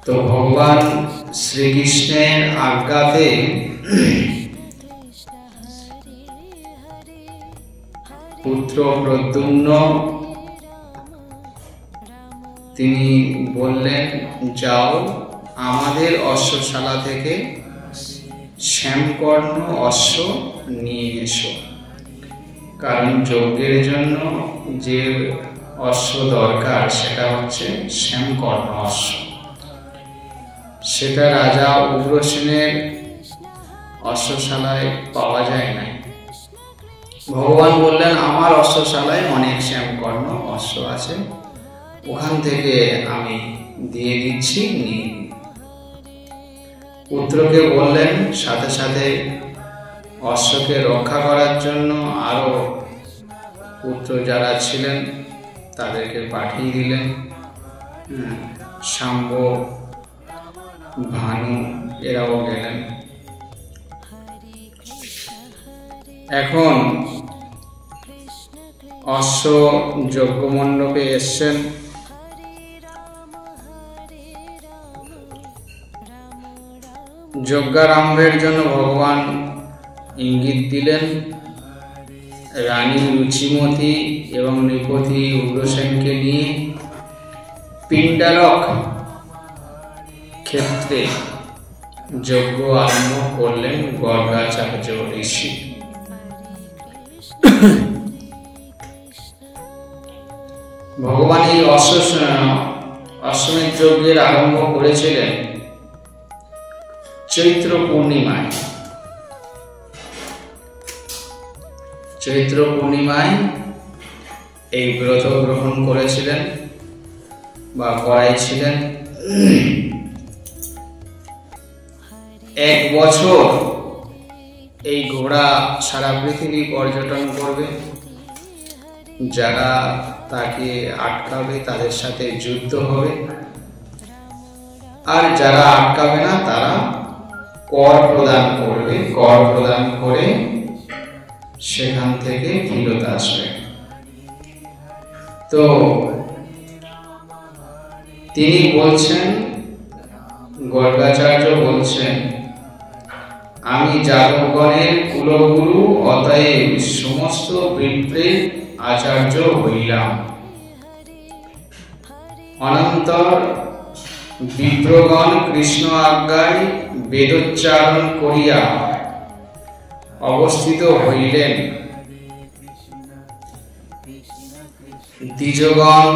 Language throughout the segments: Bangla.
তো ভগবান শ্রীকৃষ্ণের আজ্ঞাতে পুত্র প্রদ্যুম্ন তিনি বললেন, যাও আমাদের অশ্বশালা থেকে শ্যামকর্ণ অশ্ব নিয়ে এসো। কারণ যজ্ঞের জন্য যে অশ্ব দরকার সেটা হচ্ছে শ্যামকর্ণ অশ্ব। সেটা রাজা উগ্রসেনের অশ্বশালায় পাওয়া যায় না। ভগবান বললেন, আমার অশ্বশালায় অনেক শ্যামকর্ণ অশ্ব আছে, ওখান থেকে আমি দিয়ে দিচ্ছি, নিয়ে। পুত্রকে বললেন, সাথে সাথে অশ্বকে রক্ষা করার জন্য আরো পুত্র যারা ছিলেন তাদেরকে পাঠিয়ে দিলেন। শাম্ব, ভানু এরাও গেলেন। এখন অশ্ব যজ্ঞমণ্ডপে এসছেন। যজ্ঞারম্ভের জন্য ভগবান ইঙ্গিত দিলেন। রানী রুচিমতী এবং নৃপতি উগ্রসেনকে নিয়ে পিণ্ডারক ক্ষেত্রে যজ্ঞ আরম্ভ করলেন গর্গাচার্য ঋষি। ভগবান এই অশ্বমেধ যজ্ঞের আরম্ভ করেছিলেন চৈত্র পূর্ণিমায়। চৈত্র পূর্ণিমায় এই ব্রত গ্রহণ করেছিলেন বা করাইছিলেন। 1 বছর এই ঘোড়া সারা পৃথিবী পর্যটন করবে। যারা তাকে আটকাবে তাদের সাথে যুদ্ধ হবে, আর যারা আটকাবে না তারা কর প্রদান করবে। কর প্রদান করে সেখান থেকে ফিরত আসবে। তো তিনি বলছেন, গর্গাচার্য বলছেন, আমি যাদবগণের কুলগুরু, অতএব সমস্ত বিপ্রের আচার্য হইলাম। অনন্তর বিপ্রগণ কৃষ্ণ আজ্ঞায় বেদোচ্চারণ করিয়া অবস্থিত হইলেন। দ্বিজগণ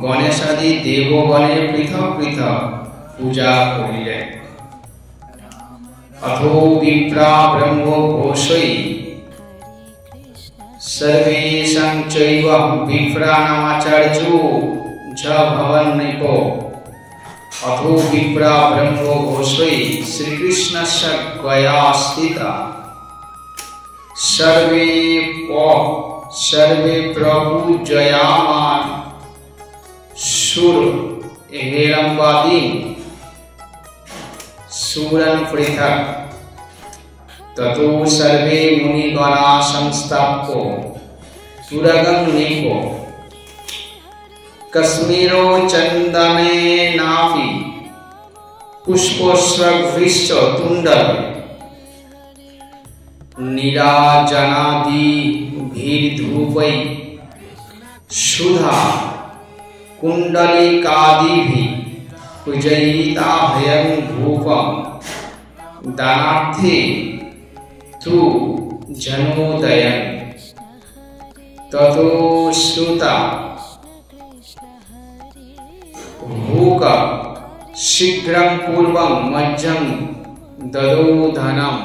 গণেশাদি দেবগণের পৃথক পৃথক পূজা করিলেন। অথো বিপ্রা ব্রহ্ম ঘোষৈ সর্বেষাং চৈব বিপ্রাণামাচার্যো ঝ ভবন নৃপ। অথো বিপ্রা ব্রহ্ম ঘোষৈ শ্রীকৃষ্ণস্য গয়া স্থিতা सर्वे प्रभु जयामान सुर हेरंबादीन सूरन पृथक ततो सर्वे मुनिगणा संस्थाप्यो तुरगं नीपो कश्मीरो चंदने नापि पुष्पोस्रग्विश्च तुंडल नीराजनादि धूपै सुधा कुंडलिकादिभिः पूजयिता भयं धूपं दानार्थे तु जनोदयं ततो श्रुता भूक शीघ्रं पूर्वं मज्जं ददो धनम्।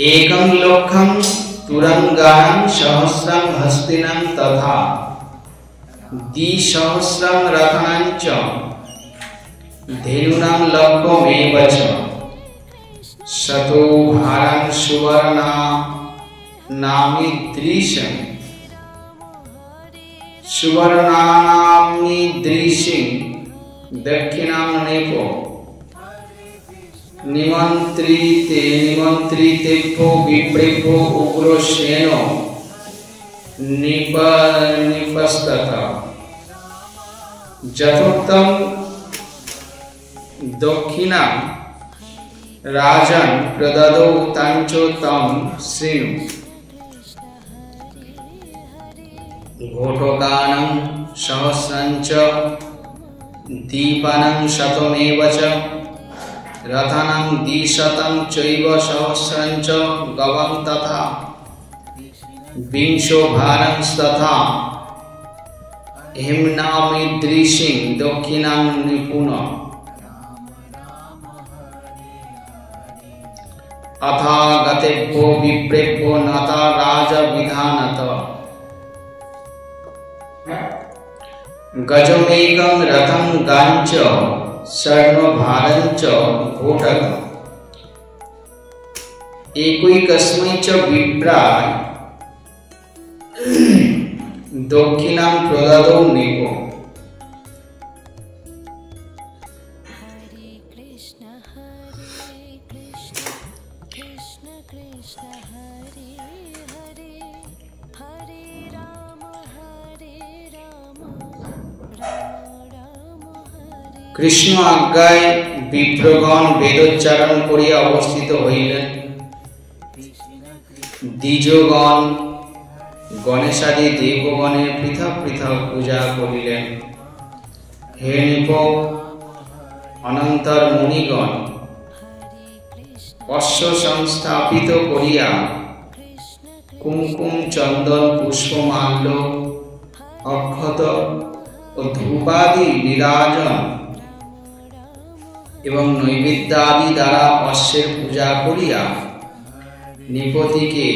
एकं लोकं तुरंगानं सहस्रं हस्तिनं तथा द्विसहस्रं रथनं च धेनुनां लक्ष्यमेव च शतो भारं सुवर्णा नामीदृशं सुवर्णानामीदृशं दक्षिणां नेपो निमंत्रितेभ्यो विप्रेभ्यो उग्रसेनो निपस्तत। यथोक्तं दक्षिणा राजन् प्रददौ तञ्च तं शृणु। घोटकानं सहस्रञ्च दीपानं शतमेव च रथानां द्विशतं चैव सहस्रञ्च गवं तथा विंशो भारंस्तथा हेम्नामीदृशीं दक्षिणां निपुण। अथा गतेभ्यो विप्रेभ्यो नता राजविधानत। गजमेकं रथं गाञ्च स्वर्णभारञ्च घोटकम् एकैकस्मै च विप्राय दक्षिणां प्रददौ नृपो। कृष्ण आज्ञाय विप्रगण वेदोच्चारण करिया अवस्थित हইলেন। দ্বিজগণ गणेशादि देवगणेर पृथक पृथक पूजा करिलेन। हे नृप, अनंतर मुनिगण अश्व संस्थापित करिया कुमकुम चंदन पुष्पमाल्य अक्षत और धूपादि विराजन एवं नैवेद्यादि द्वारा अश्वेर पूजा करिया नृपतिके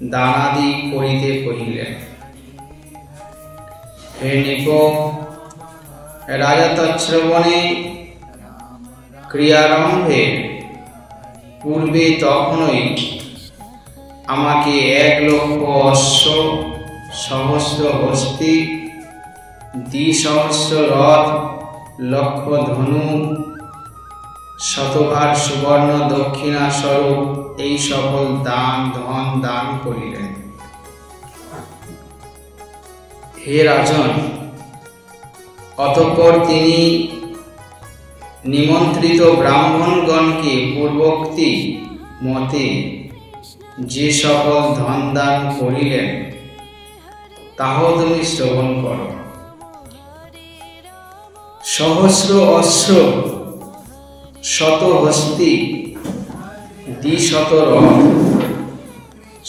दानादि करिते कहिलेन। हे नृप, राजा तच्छ्रवणे क्रियारम्भे पूर्वे तखनई आमाके 1,00,000 अश्व, सहस्र हस्ती, 2,000 रथ, 1,00,000 धनु, 100 सुवर्ण दक्षिणा स्वरूप এই সকল দান ধন দান করিলেন। হে রাজন, অতঃপর তিনি নিমন্ত্রিত ব্রাহ্মণগণকে পূর্বোক্তি মতে যে সকল ধন দান করিলেন তাহাও তুমি শ্রবণ করো। সহস্র অশ্ব, 100 হস্তি, 200 রথ,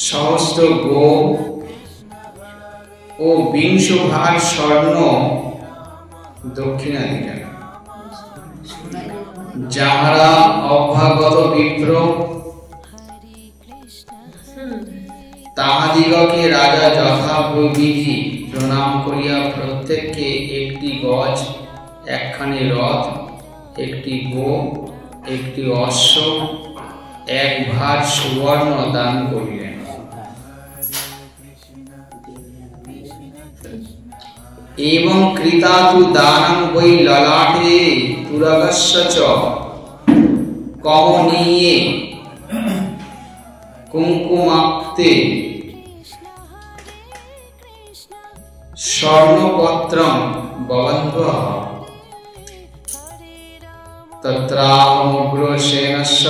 सहस्र गो ओ 20 भार स्वर्ण दक्षिणा दिलेन। যাহারা অভ্যাগত বিপ্র তাহাদিগকে রাজা যথাবিধি প্রণাম করিয়া প্রত্যেককে একটি গজ, একখানি রথ, একটি গো, একটি অশ্ব, 1 ভার সুবর্ণ দান করিলেন। एवं कृतातु दानं वै ललाटे तुरगस्य च कमनीये कुंकुमाक्ते स्वर्णपत्रं बबन्ध्वः तत्राहमुग्रसेनस्य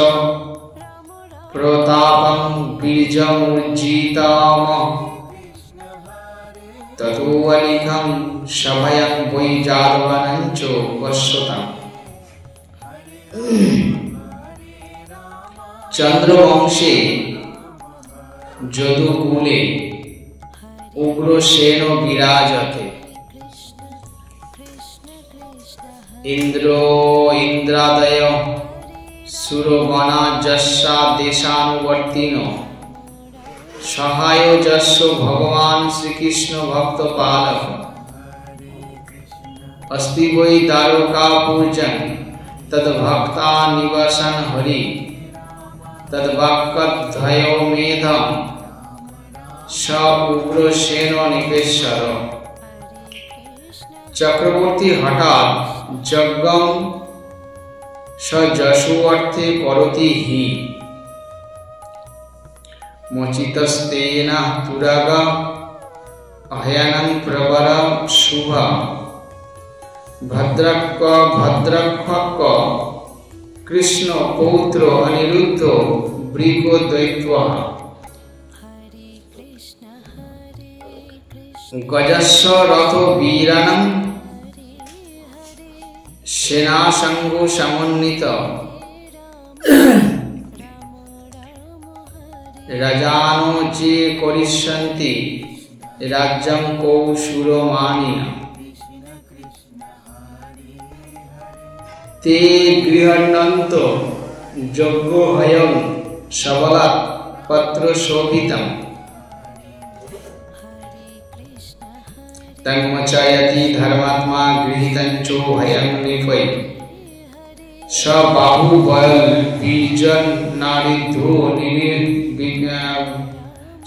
प्रतापं बीजमुर्जिताम ततोऽलिखं सभयं वै जादवानञ्च पश्यताम्। चंद्रवंशे यदुकुले उग्रसेनो विराजते। इंद्रो इंद्रादय सुरगणा जस्सा देशानुवर्तिनो सहाय जस्सो भगवान श्री कृष्ण भक्त पालक अस्ति वै द्वारका पूजन तद भक्ता निवसन हरि तद वाक्कद्धयो मेधम स उग्रसेनो निपेश्वर। चक्रवर्ती हठात यज्ञम स जशु अर्थे करोति हि मोचितस्तेन तुरग अहयनं प्रवरं शुभ भद्रक कृष्ण पौत्र अनिरुद्ध वृको दैत्य गजस्व रथ वीरानं सेनासंगो समन्वित राजानो जे करिष्यन्ति राज्यं कौशुरमानिना ते गृह्णन्तो यज्ञोऽहं सबलात् पत्रशोभितम् तन्मचायति धर्मात्मा गृहीतं चोभयं नृपै स बाहुबल बीजन नारिधो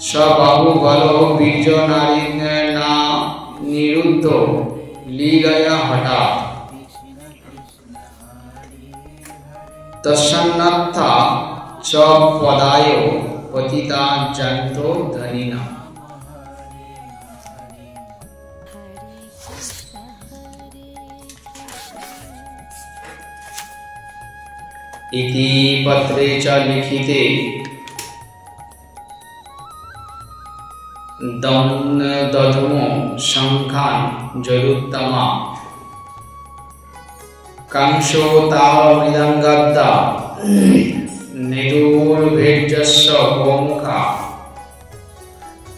स बाहुबलो बीज निरुद्धो लीलया हठात् तस्सन्नत्था च पदायो पतिता जन्तो धनिना इति पत्रे च लिखिते दधमो शंखान जरुत्तमा कंसो ताल मृदंगद्दा निदुर्भेजस्व गोमुखा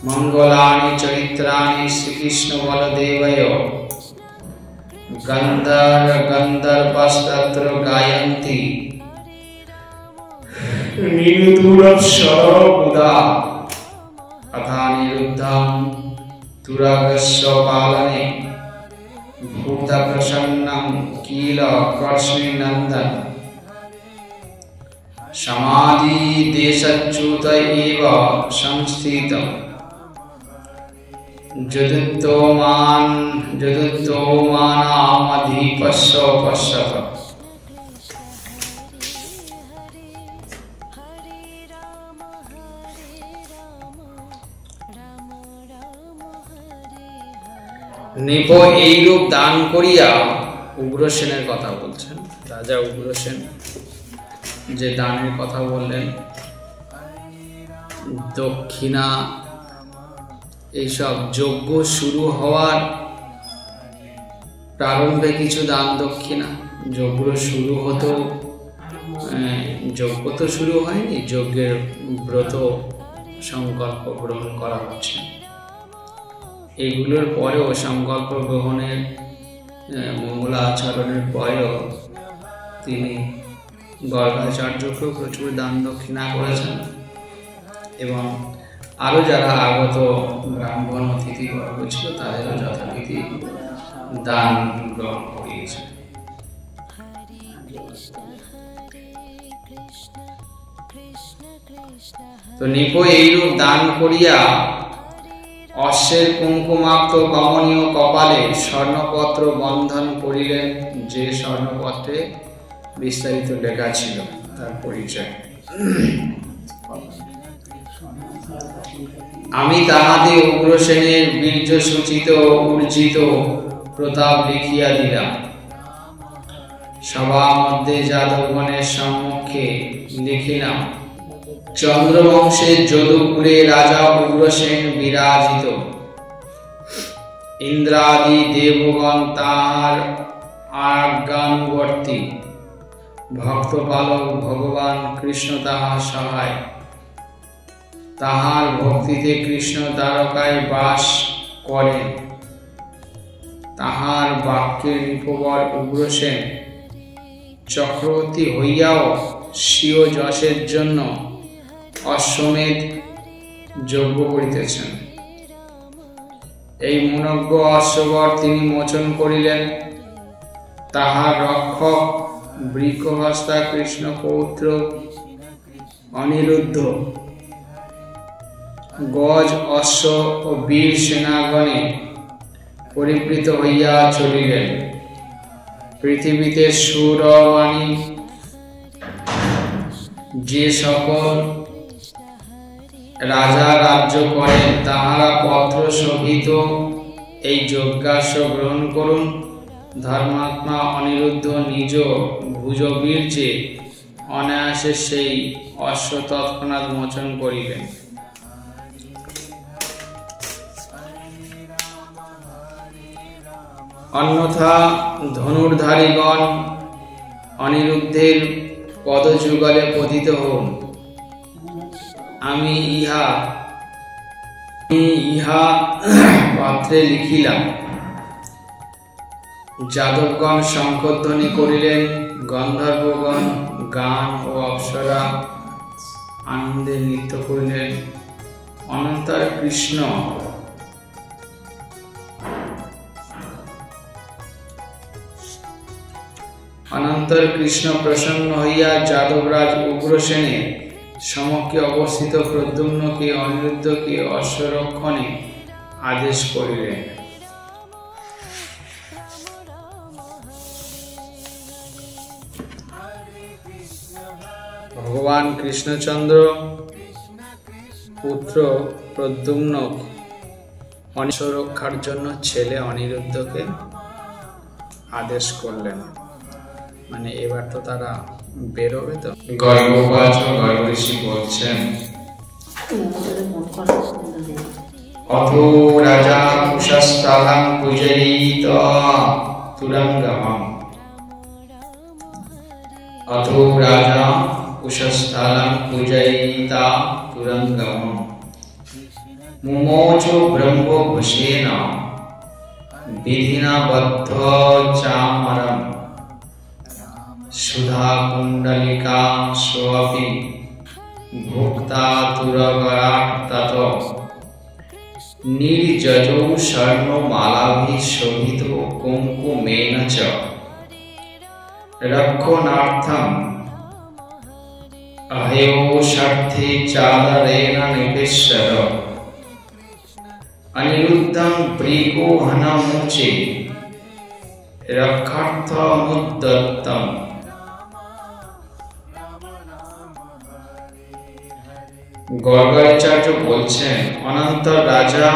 मंगलानि चरित्राणि श्रीकृष्ण बलदेवयो गंधर्वस्तत्र गायन्ति निरुद्धुरप्सरबुधा अथा निरुद्धं तुरगस्य पालने भूतप्रसन्नं किल कर्ष्णिनन्दन समाधिदेशच्युत एव संस्थितं जदुत्तमानामधिपश्य पश्यत নৃপ এইরূপ দান করিয়া উগ্রসেনের কথা বলছেন। রাজা উগ্রসেন যে দানের কথা বললেন, দক্ষিণা এইসব যজ্ঞ শুরু হওয়ার প্রারম্ভে কিছু দান দক্ষিণা, যজ্ঞ শুরু হতো, যজ্ঞ তো শুরু হয়নি, যজ্ঞের ব্রত সংকল্প গ্রহণ করা হচ্ছে। এগুলোর পরেও সংকল্প গ্রহণের মঙ্গলাচরণের পরেও তিনি গর্গাচার্যকেও প্রচুর দান দক্ষিণা করেছেন এবং আরও যারা আগত ব্রাহ্মণ অতিথিবর্গ ছিল তাদেরও যথারীতি দান গ্রহণ করিয়েছেন। তো নৃপ এইরূপ দান করিয়া অশ্বের কুঙ্কুমাক্ত কমনীয় কপালে স্বর্ণপত্র বন্ধন করিলেন, যে স্বর্ণপত্রে বিস্তারিত লেখা ছিল তার পরিচয়। আমি তাহাতে উগ্রসেনের বীর্য সূচিত ঊর্জিত প্রতাপ লিখিয়া দিলাম। সভা মধ্যে যাদবগণের সম্মুখে লিখিলাম, চন্দ্রবংশের যদুপুরে রাজা উগ্রসেন বিরাজিত। ইন্দ্রাদি দেবগণ তাহার আজ্ঞানুবর্তী, ভক্তপালক ভগবান কৃষ্ণ তাহার সহায়। তাহার ভক্তিতে কৃষ্ণ দ্বারকায় বাস করেন। তাহার বাক্যের নিপবর উগ্রসেন চক্রবর্তী হইয়াও স্বীয় যশের জন্য অশ্বমেধ যজ্ঞ করিতেছেন। এই মনজ্ঞ অশ্ববর তিনি মোচন করিলেন। তাহার রক্ষক বৃকহস্তা কৃষ্ণ পৌত্র অনিরুদ্ধ গজ অশ্ব ও বীর সেনাগণে পরিবৃত হইয়া চলিলেন। পৃথিবীতে সুরমাণী যে সকল রাজা রাজ্য করেন তাহারা পত্র শোভিত এই যজ্ঞাস্য গ্রহণ করুন। ধর্মাত্মা অনিরুদ্ধ নিজ ভুজবীর্যে অনায়াসে সেই অশ্ব তৎক্ষণাৎ মোচন করিবেন। অন্যথা ধনুর্ধারীগণ অনিরুদ্ধের পদযুগলে পতিত হন। আমি ইহা পাত্রে লিখিলাম। যাদবগণ শঙ্খধ্বনি করিলেন, গন্ধর্বগণ গান ও অপ্সরা আনন্দে নৃত্য করিলেন। অনন্তর কৃষ্ণ প্রসন্ন হইয়া যাদবরাজ উগ্রসেনের সমক্ষে অবস্থিত প্রদ্যুম্নকে অনিরুদ্ধকে অশ্বরক্ষণে আদেশ করিলেন। ভগবান কৃষ্ণচন্দ্র পুত্র প্রদ্যুম্ন অশ্বরক্ষার জন্য ছেলে অনিরুদ্ধকে আদেশ করলেন। মানে এবার তো তারা বেরোবে। তো গর্গবাচ গর্গ ঋষি বলছেন, অথো রাজা কুশস্থলং পূজয়িত তুরঙ্গমঃ। অথো রাজা কুশস্থলং পূজয়িত তুরঙ্গমঃ। মুমোচ ব্রহ্মঘোষেন বিধিনা বদ্ধ চামরম। সুধা কুণ্ডলিকা সোপি ভোক্তা তুরগরাট তত। নির্যজৌ স্বর্ণমালাভি শোভিত কুঙ্কুমেন চ। রক্ষণার্থম অহয়োষার্থে চাদরেণ নিবেশ্যত। অনিরুদ্ধং ব্রীগোহনমুচে রক্ষার্থমুদ্যতম। গর্গাচার্য বলছেন, অনন্তর রাজা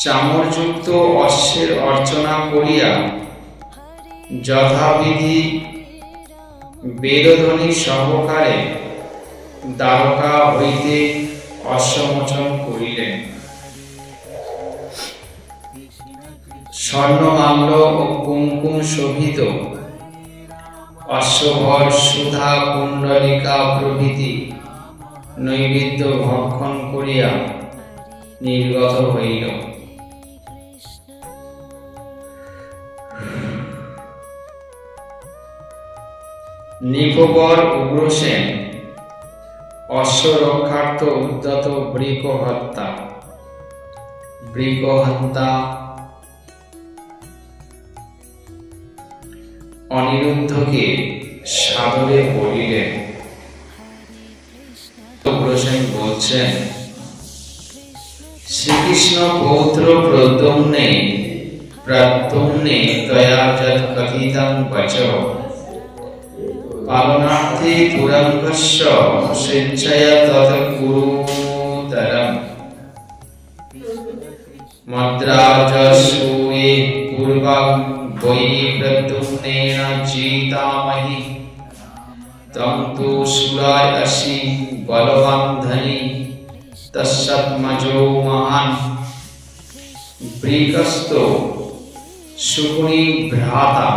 চামরযুক্ত অশ্বের অর্চনা করিয়া যথাবিধি বেদধ্বনি সহকারে দ্বারকা হইতে অশ্বমোচন করিলেন। স্বর্ণমাল্য ও কুঙ্কুম শোভিত অশ্বভর সুধা কুণ্ডলিকা প্রভৃতি নৈবেদ্য ভক্ষণ করিয়া নির্গত হইল। নৃপবর উগ্রসেন অশ্বরক্ষার্থ উদ্যত বৃকহন্তা অনিরুদ্ধকে সাদরে বলিলেন। উগ্রসেন বলছেন, শ্রীকৃষ্ণ পৌত্র প্রদ্যুম্নে ত্বয়া যৎ কথিতং বচঃ। পালনার্থে তুরঙ্গস্য স্বেচ্ছয়া তৎ কুরুতরম। মদ্রাজসূয়ে পূর্বং বৈ প্রদ্যুম্নেন জিতামহি। তং তু সুরায়সি বলবান ধনী তস্যাত্মজো মহান। বৃকস্তো শুকুনি ভ্রাতা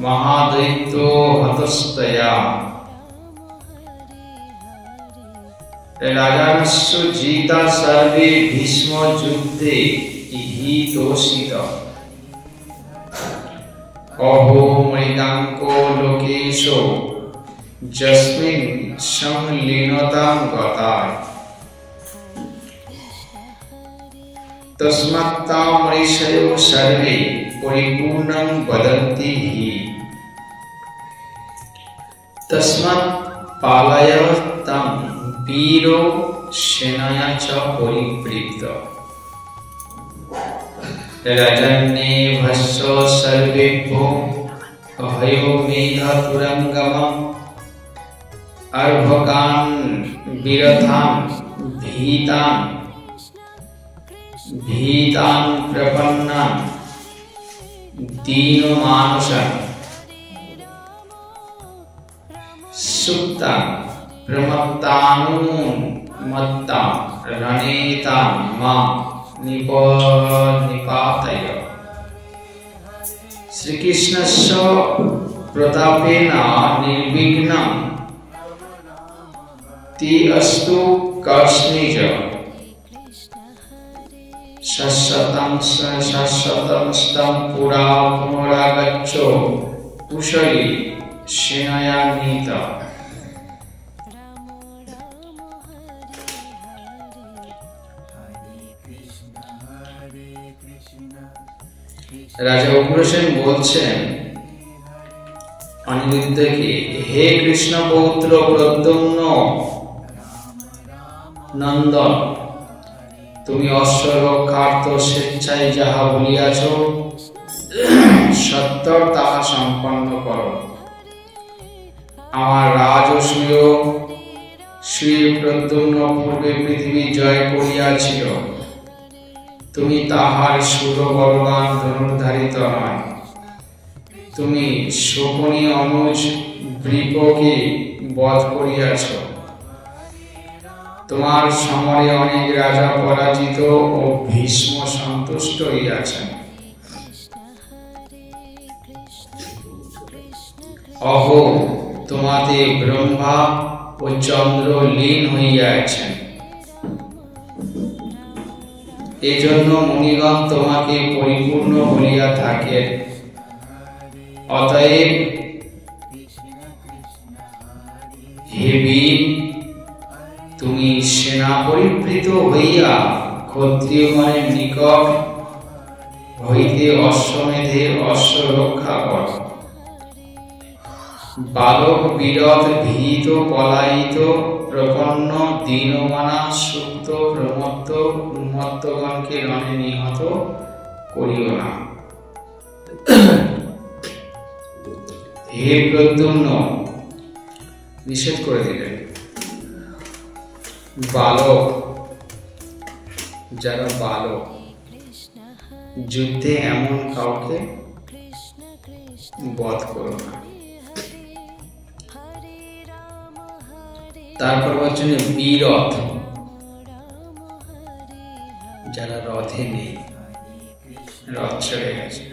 মহাদৈত্য হতস্তয়া। রাজানস্য জিতা সর্বে ভীষ্ম যুদ্ধে হি তোষিত। অহো মৃগাঙ্কো লোকেশো যস্মিন সংলীনতাং গতাঃ। তস্মাত্তাম ঋষয়ো সর্বে পরিপূর্ণং বদন্তি হি। তস্মাৎ পালয় তং বীরো সেনয়া চ পরিবৃত্ত। রজন্যে ভস্য সর্বেভ্যো অহয়ো মেধ তুরঙ্গমঃ। अर्भकान् विरथान् भीतान् प्रपन्नान् दीनमानुषान् सुप्तान् प्रमत्तानुमत्तान् रणेतान् मां निपातय। श्रीकृष्णस्य प्रतापेन निर्विघ्नं ते अस्तु कर्ष्णिज शश्वतं पुरा पुनरागच्छो कुशली सेनया नीता। রাজা উগ্রসেন বলছেন অনিরুদ্ধকে, হে কৃষ্ণ পৌত্র প্রদ্যুম্ন নন্দন, তুমি অশ্ব রক্ষার্থ স্বেচ্ছায় যাহা বলিয়াছ সত্তর তাহা সম্পন্ন করো। আমার রাজসূয় শ্রী প্রদ্যুম্ন পূর্বে পৃথিবী জয় করিয়াছিল, তুমি তাহার সুর বলবান ধনুর্ধারিত নয়। তুমি শকুনি অনুজ বৃককে বধ করিয়াছ। তোমার সমরে অনেক রাজা পরাজিত ও ভীষ্ম সন্তুষ্ট হইয়াছেন। অহো, তোমাতে ব্রহ্মা ও চন্দ্র লীন হইয়াছেন। এজন্য মুনিগণ তোমাকে পরিপূর্ণ বলিয়া থাকেন। অতএব হে বীর, তুমি সেনা পরিবৃত হইয়া ক্ষত্রিয়গণের নিকট হইতে অশ্বমেধের অশ্ব রক্ষা কর। বালক বিরত ভীত পলায়িত প্রপন্ন দীনমানা সুপ্ত প্রমত্ত উন্মত্তগণকে রণে নিহত করিও না। হে প্রদ্যুম্ন, নিষেধ করে দিলেন। বালক, যারা বালক, যুদ্ধে এমন কাউকে বধ করো না। তারপর বলছেন বীরথ, যারা রথে নেই, রথ ছেড়ে গেছে।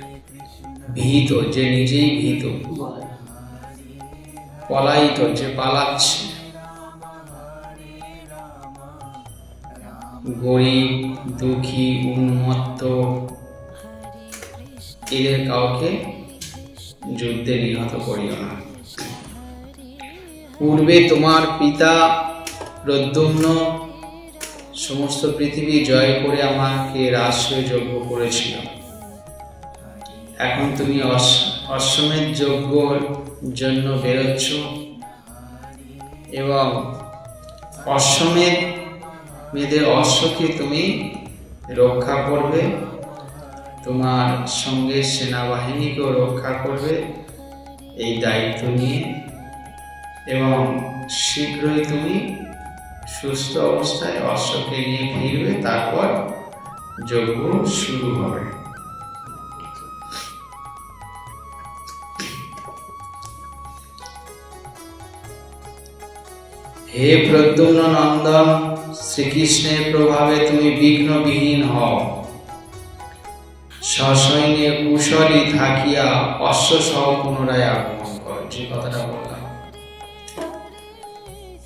ভীত, যে নিজেই ভীত। পলায়িত, যে পালাচ্ছে। গরিব, দুঃখী, উন্মত্ত, এদের কাউকে যুদ্ধে নিহত করিও না। পূর্বে তোমার পিতা প্রদ্যুম্ন সমস্ত পৃথিবী জয় করে আমাকে রাষ্ট্রীয় যজ্ঞ করেছিল। এখন তুমি অশ্বমেধ যজ্ঞর জন্য বেরোচ্ছ এবং অশ্বমেধের অশ্বকে তুমি রক্ষা করবে, তোমার সঙ্গে সেনাবাহিনীকেও রক্ষা করবে এই দায়িত্ব নিয়ে, এবং শীঘ্রই তুমি সুস্থ অবস্থায় অশ্বকে নিয়ে ফিরবে। তারপর যজ্ঞ শুরু হবে। হে প্রদ্যুম্ন নন্দন, শ্রীকৃষ্ণের প্রভাবে তুমি বিঘ্নবিহীন হও। সসৈন্যে কুশলী থাকিয়া অশ্ব সহ পুনরায় আগমন করো। যে কথাটা বললাম,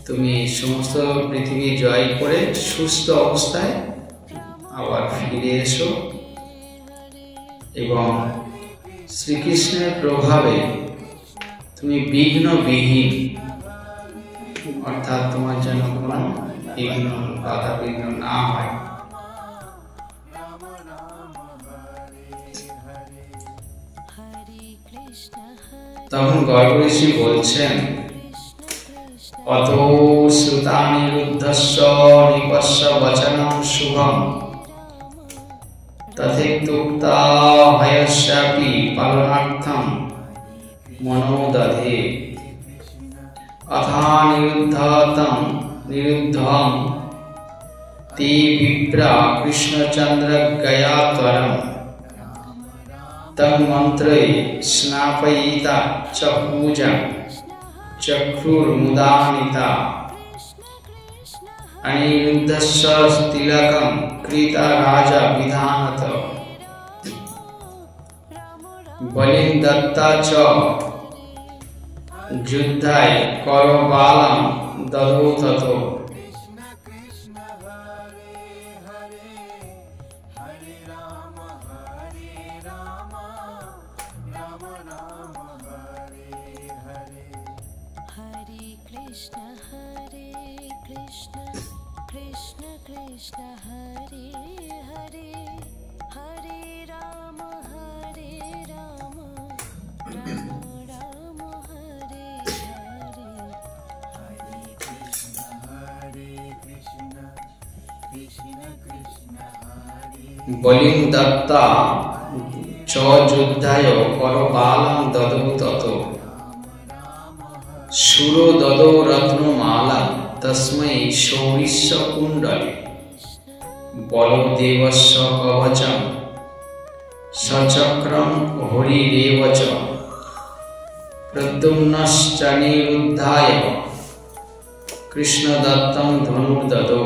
তুমি সমস্ত পৃথিবী জয় করে সুস্থ অবস্থায় আবার ফিরে এসো এবং শ্রীকৃষ্ণের প্রভাবে তুমি বিঘ্নবিহীন, অর্থাৎ তোমার যেন কোনো বিঘ্ন বাধা বিঘ্ন না হয়। তখন গর্গ ঋষি বলছেন, অতো শ্রুতানিরুদ্ধস্য নিপস্য বচনং শুভম তথেত্যুক্তা ভয়স্যাপি পালনার্থম মনোদধে। अथा निरुद्धं ते विप्रा कृष्णचंद्र गया त्वरम् तन्मन्त्रे स्नापयिता च पूजा चक्रुर्मुदानिता अनिरुद्धस्य तिलकं कृता राजा विधानत बलिं दत्ता च युद्धाय करबालं ददौ ततो बलिं दत्ता च युद्धाय करबालं ददौ ततो शूरो ददौ रत्नमाला तस्मै शौरिस्य कुण्डले बलदेवस्य कवचं सचक्रं हरिरेव च प्रद्युम्नश्चानिरुद्धाय कृष्णदत्तं धनुर्ददौ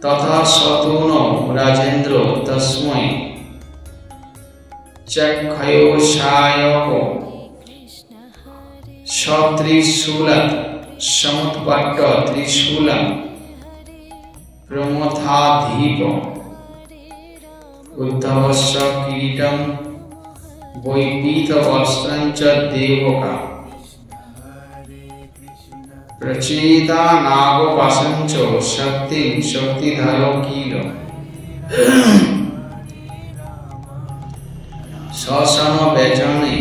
तथा शतूनो राजेन्द्रो तस्मै चक्षयोषायको सत्रिशूलं समुत्पट्ट त्रिशूलं प्रमथाधीप उद्धवस्य किरीटं वैपीतवस्त्रं च देवका प्रचेता नागपाशं च शक्तिं शक्तिधरो किल शशन व्यजने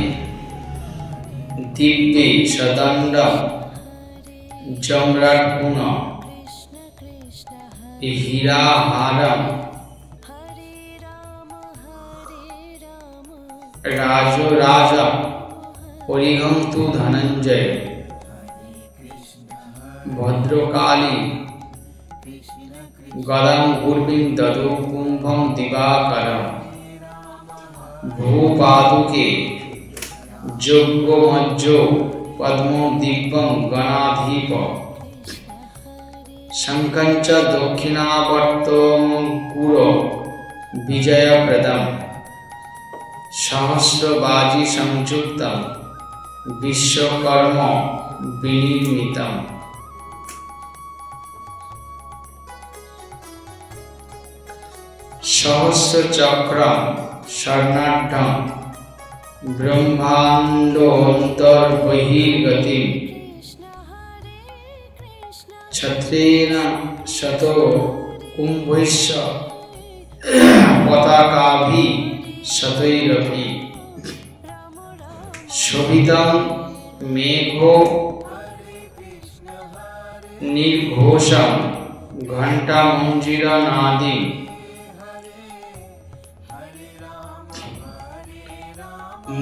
दिव्ये सदण्डं जम्राट्गुण हीराहारं राजराजा परिगं तु धनञ्जय भद्रकाली गदां गुर्विं ददौ कुम्भं दिवाकरं भूपादुके जोग्गमज्जो पद्मो दिव्यं गणाधिप शङ्खं च दक्षिणावर्तमङ्कुरो विजयप्रदं सहस्रबाजी संयुक्तं विश्वकर्म विनिर्मितम् सहस्रचक्रं स्वर्णाढ्यं ब्रह्माण्डोऽन्तर्बहिर्गतिं छत्रेण शतो कुम्भस्य पताकाभिः शतैरपि शोभितं मेघो निर्घोषं घण्टामञ्जीरनादिं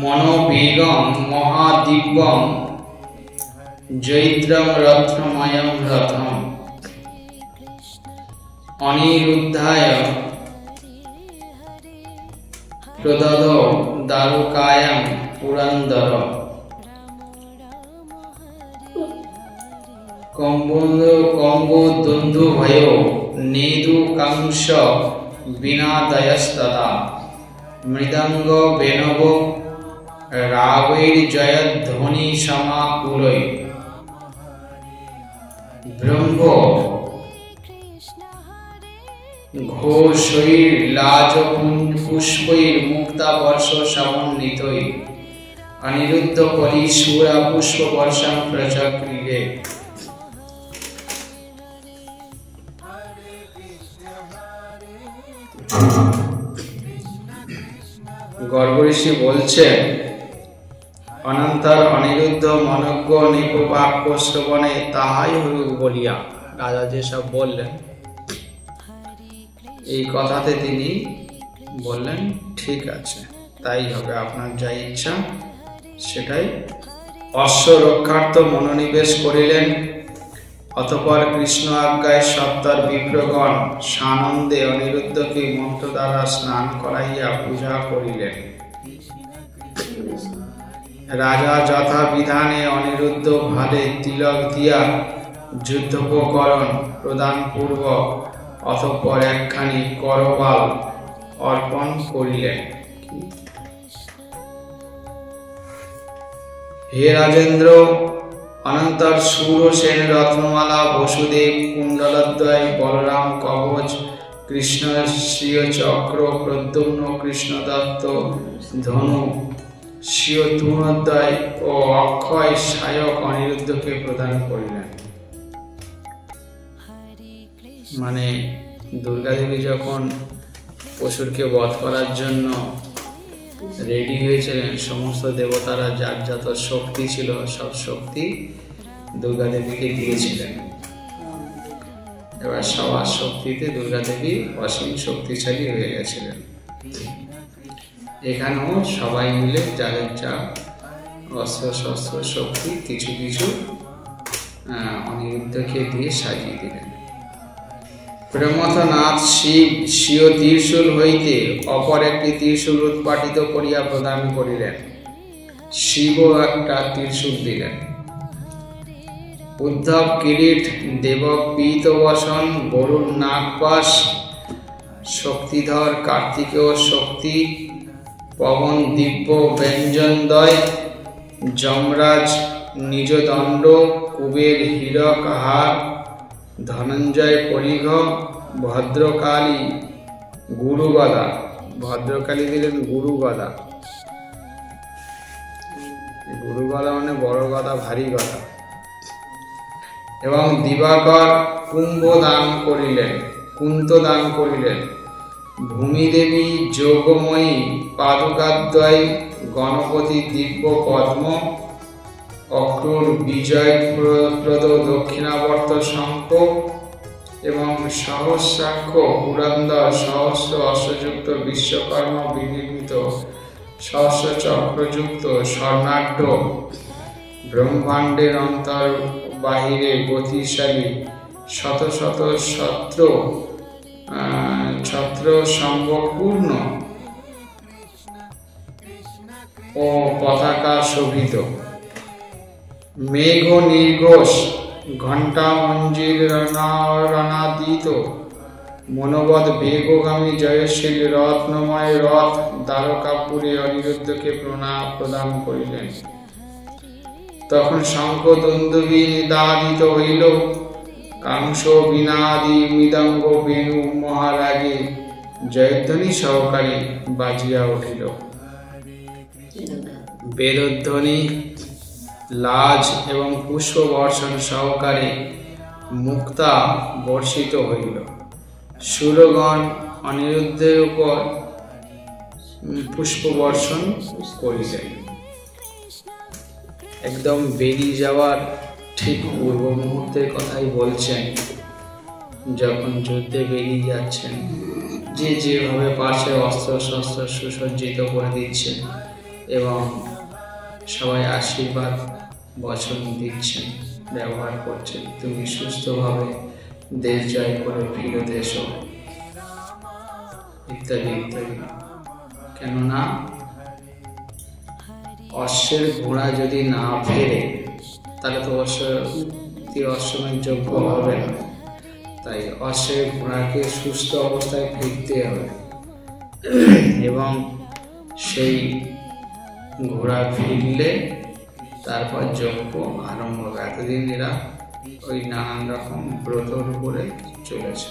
मनोवेगं महादिव्यं जैत्रं रत्नमयं रथम् अनिरुद्धाय प्रददौ दारुकायां पुरन्दर कम्बोदुन्दुभयो नेदुकांश विनादयस्तदा मृदंग वेणव रागैर्जयध्वनि समाकुलै ब्रह्मो घोषैर्लाजपुष्पैर्मुक्तावर्षसमन्वितैः अनिरुद्ध परिशूरा पुष्पवर्षं प्रचक्रिरे। गर्ग ऋषि बोलছেন অনন্তর অনিরুদ্ধ মনজ্ঞ নিকবাক্য শ্রবণে তাহাই হইল বলিয়া রাজা যেসব বললেন এই কথাতে তিনি বললেন ঠিক আছে তাই হবে, আপনার যা ইচ্ছা সেটাই অশ্ব রক্ষার্থ মনোনিবেশ করিলেন। অতঃপর কৃষ্ণ আজ্ঞায় সত্তর বিপ্রগণ সানন্দে অনিরুদ্ধকে মন্ত্র দ্বারা স্নান করাইয়া পূজা করিলেন। রাজা যথা বিধানে অনিরুদ্ধ ভালে তিলক দিয়া যুদ্ধোপকরণ প্রদান পূর্বক অতঃপর একখানি করবাল অর্পণ করিলেন। হে রাজেন্দ্র, অনন্তর সুরসেন রত্নমালা বসুদেব কুণ্ডলদ্বয় বলরাম কবচ কৃষ্ণ শ্রীয় চক্র প্রদ্যুম্ন কৃষ্ণদত্ত ধনু স্বীয় তৃণোদয় ও অক্ষয় সায়ক অনিরুদ্ধকে প্রদান করিলেন। মানে দুর্গা দেবী যখন অসুরকে বধ করার জন্য রেডি হয়েছিলেন, সমস্ত দেবতারা যার যত শক্তি ছিল সব শক্তি দুর্গা দেবীকে দিয়েছিলেন। এবার সবার শক্তিতে দুর্গা দেবী অসীম শক্তিশালী হয়ে গেছিলেন। এখানেও সবাই মিলে যাদের যা অস্ত্র শস্ত্র শক্তি কিছু কিছু অনিরুদ্ধকে দিয়ে সাজিয়ে দিলেন। প্রেমথনাথ শিব স্বীয় ত্রিশূল হইতে অপর একটি ত্রিশূল উৎপাটিত করিয়া প্রদান করিলেন। শিবও একটা ত্রিশূল দিলেন। উদ্ধব কিরীট, দেবক পীতবসন, বরুণ নাগপাশ, শক্তিধর কার্তিকেয় শক্তি, পবন দিব্য ব্যঞ্জনদয়, যমরাজ নিজদণ্ড, কুবের হীরক হার, ধনঞ্জয় পরিঘ, ভদ্রকালী গুরুগদা, ভদ্রকালী দিলেন গুরুগদা। গুরুগদা মানে বড় গদা, ভারী গদা। এবং দিবাকর কুম্ভ দান করিলেন, কুন্ত দান করিলেন। ভূমিদেবী যোগময়ী পাদুকাদ্বয়, গণপতি দিব্য পদ্ম, অক্রূর বিজয়প্রদ দক্ষিণাবর্ত শঙ্খ এবং সহস্রাক্ষ পুরন্দর সহস্র অশ্বযুক্ত বিশ্বকর্মা বিনির্মিত সহস্র চক্রযুক্ত স্বর্ণাঢ্য ব্রহ্মাণ্ডের অন্তর বাহিরে গতিশালী শত শত ছত্র সম্ভবপূর্ণ ও পতাকা শোভিত, মেঘ নির্ঘোষ ঘণ্টা মঞ্জির রণাদিত মনোবদ বেগগামী জয়শীল রত্নময় রথ দ্বারকাপুরে অনিরুদ্ধকে প্রদান করিলেন। তখন শঙ্খ দুন্দুভি নিদাদিত হইল, কাংস বিনাদি মৃদঙ্গ বেণু মহারাগে জয়ধ্বনি সহকারী বাজিয়া উঠিল। বেদধ্বনি লাজ এবং পুষ্প বর্ষণ সহকারে মুক্তা বর্ষিত হইল। সুরগণ অনিরুদ্ধের উপর পুষ্প বর্ষণ করিলেন। একদম বেরিয়ে যাওয়ার ঠিক পূর্ব মুহূর্তের কথাই বলছেন। যখন যুদ্ধে বেরিয়ে যাচ্ছেন, যে যেভাবে পাশে অস্ত্র শস্ত্র সুসজ্জিত করে দিচ্ছেন এবং সবাই আশীর্বাদ বচন দিচ্ছেন, ব্যবহার করছেন, তুমি সুস্থভাবে দেশ জয় করে ফিরত এসো ইত্যাদি ইত্যাদি। কেননা অশ্বের ঘোড়া যদি না ফেরে তাহলে তো অশ্বমের যোগ্য হবে না। তাই অশ্বের ঘোড়াকে সুস্থ অবস্থায় ফিরতে হবে এবং সেই ঘোড়া ফিরলে তারপর যজ্ঞ আরম্ভ হবে। এতদিন এরা ওই নানান রকম ব্রতর উপরে চলেছে।